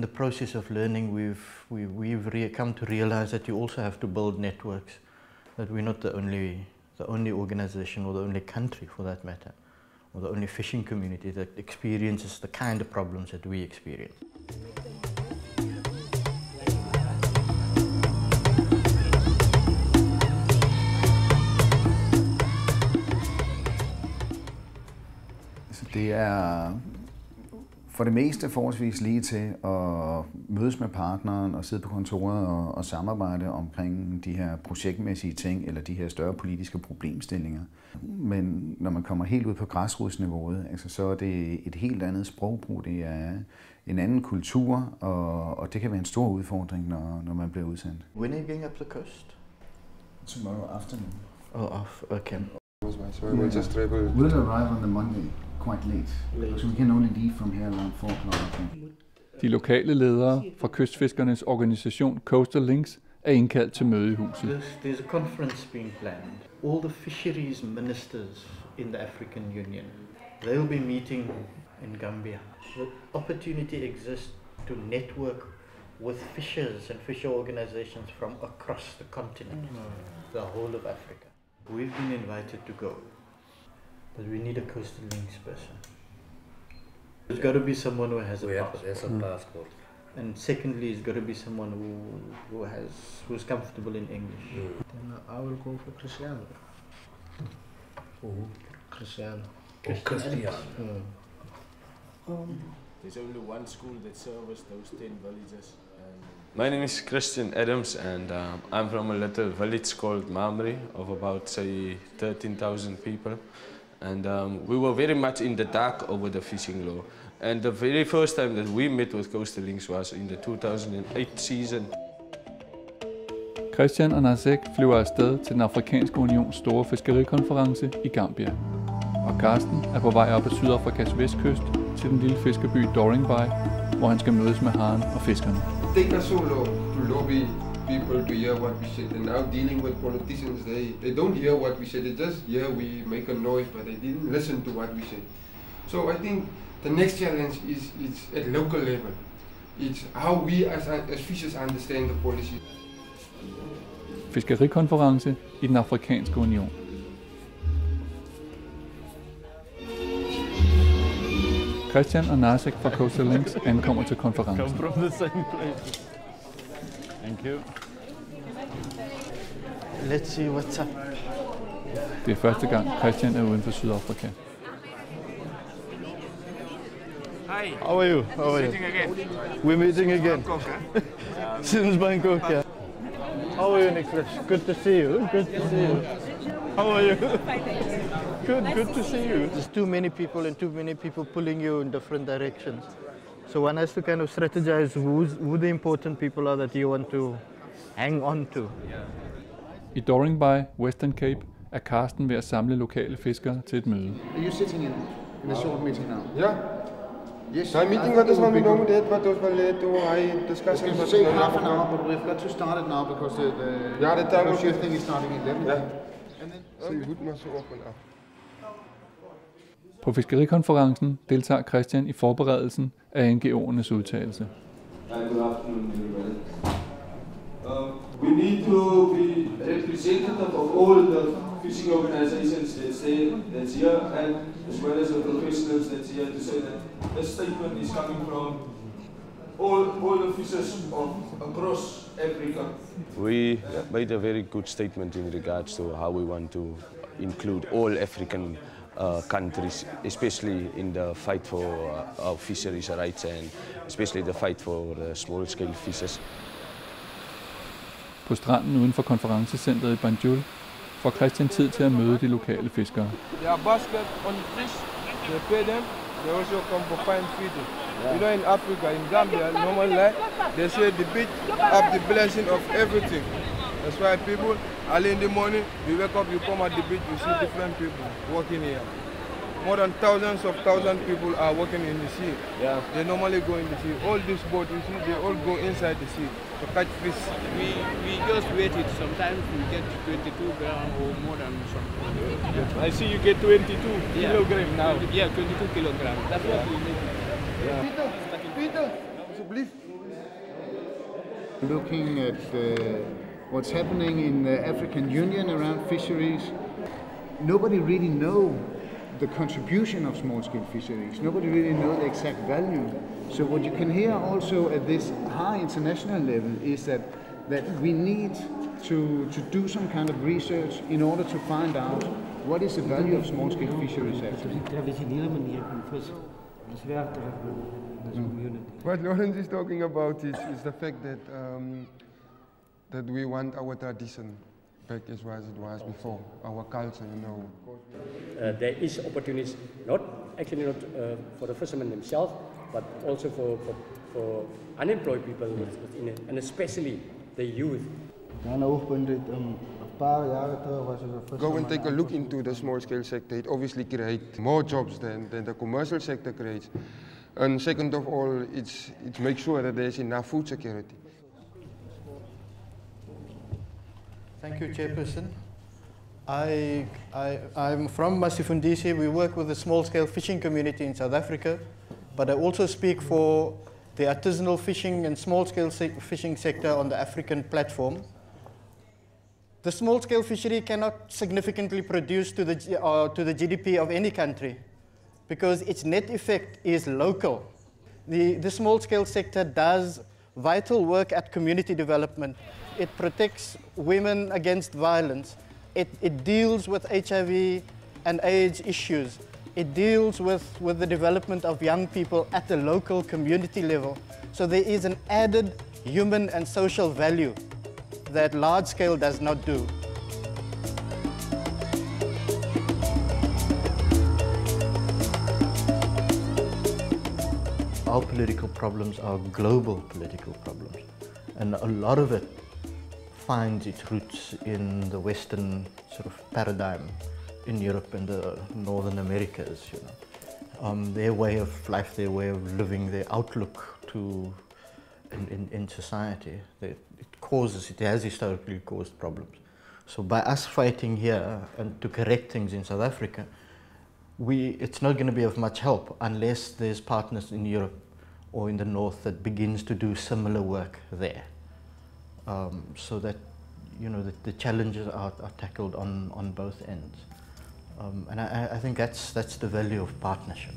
in the process of learning, we've come to realize that you also have to build networks. That we're not the only organization or the only country, for that matter, or the only fishing community that experiences the kind of problems that we experience. Det er for det meste forholdsvis lige til at mødes med partneren og sidde på kontoret og samarbejde omkring de her projektmæssige ting eller de her større politiske problemstillinger. Men når man kommer helt ud på græsrodsniveauet, altså, så er det et helt andet sprogbrug, det er en anden kultur, og det kan være en stor udfordring, når man bliver udsendt. When are you going up the coast? Tomorrow afternoon. Oh, okay. We'll arrive on the Monday quite late, so we can only leave from here around 4 o'clock. De lokale ledere fra Kystfiskernes organisation Coastal Links er indkaldt til møde i huset. There's a conference being planned. All the fisheries ministers in the African Union, they'll be meeting in Gambia. The opportunity exists to network with fishers and fisher organizations from across the continent, the whole of Africa. We've been invited to go, but we need a Coastal Links person. There's got to be someone who has a passport. And secondly, it's got to be someone who's comfortable in English. Then I will go for Cristiano. Cristiano. There's only one school that serves those 10 villages. My name is Christian Adams, and I'm from a little village called Mamre of about, say, 13,000 people. And we were very much in the dark over the fishing law. And the very first time that we met with Coastal Links was in the 2008 season. Christian og Nasek flyver afsted til den Afrikanske Unions store fiskerikonference i Gambia. Og Karsten er på vej op ad Sydafrikas vestkyst til den lille fiskerby Doringby, hvor han skal mødes med haren og fiskerne. Take us so long to lobby people to hear what we said, and now dealing with politicians, they don't hear what we said. They just hear we make a noise, but they didn't listen to what we said. So I think the next challenge is at local level. It's how we as fishers understand the policy. Fiskerikonference i den Afrikanske Union. Christian og Nasek fra Coastal Links ankommer til konferencen. Thank you. Let's see what's up. Det er første gang Christian er uden for Sydafrika. Hi. How are you? How are you? Meeting again. We're meeting again. Bangkok, Since Bangkok, yeah. How are you, Nicholas? Good to see you. Good to see you. How are you? Good to see you. There's too many people and too many people pulling you in different directions. So one has to kind of strategize who the important people are that you want to hang on to. I Doringby, Western Cape, er Karsten ved at samle lokale fiskere til et møde. Are you sitting in a short meeting now? Yeah. Yes. My meeting got this one we know that, but those were late to I discuss You say half an hour, but we've got to start it now because the shifting is starting at 11. Yeah. And then, På fiskerikonferencen deltager Christian i forberedelsen af NGO'ernes udtalelse. Good afternoon, everybody. We need to be representative of all the fishing organizations that's here, and as well as the professionals that's here, to say that this statement is coming from all the fishers across Africa. We made a very good statement in regards to how we want to include all African countries, especially in the fight for our fisheries rights and especially the fight for the small-scale fishers. På stranden uden for konferencecentret i Banjul får Christian tid til at møde de lokale fiskere. They are basket on fish, they pay them, they also come for fine feeding. You know, in Africa, in Gambia, normally they say the beach have the blessing of everything. That's why people, early in the morning, you wake up, you come at the beach, you see different people working here. More than thousands people are working in the sea. Yeah. They normally go in the sea. All these boats, you see, they all go inside the sea to catch fish. We just wait it. Sometimes we get 22 grams or more than something. I see you get 22 kilograms now. Yeah, 22 kilograms. That's what we make. Peter, alsjeblieft. Looking at what's happening in the African Union around fisheries, nobody really knows the contribution of small-scale fisheries. Nobody really knows the exact value. So what you can hear also at this high international level is that we need to do some kind of research in order to find out what is the value of small-scale fisheries actually. What Lawrence is talking about is the fact that we want our tradition back as well as it was before, our culture, you know. There is opportunities, not for the fishermen themselves, but also for unemployed people within it, and especially the youth. Go and take a look into the small-scale sector. It obviously creates more jobs than the commercial sector creates. And second of all, it makes sure that there's enough food security. Thank you, Chairperson. I'm from Masifundisi. We work with the small-scale fishing community in South Africa, but I also speak for the artisanal fishing and small-scale fishing sector on the African platform. The small-scale fishery cannot significantly produce to the GDP of any country because its net effect is local. The small-scale sector does vital work at community development. It protects women against violence. It deals with HIV and AIDS issues. It deals with the development of young people at the local community level. So there is an added human and social value that large scale does not do. Our political problems are global political problems, and a lot of it finds its roots in the Western sort of paradigm in Europe and the Northern Americas, you know. Their way of life, their way of living, their outlook in society, it has historically caused problems. So by us fighting here and to correct things in South Africa, it's not going to be of much help unless there's partners in Europe or in the North that begins to do similar work there. So that, you know, the challenges are tackled on both ends. And I think that's the value of partnership.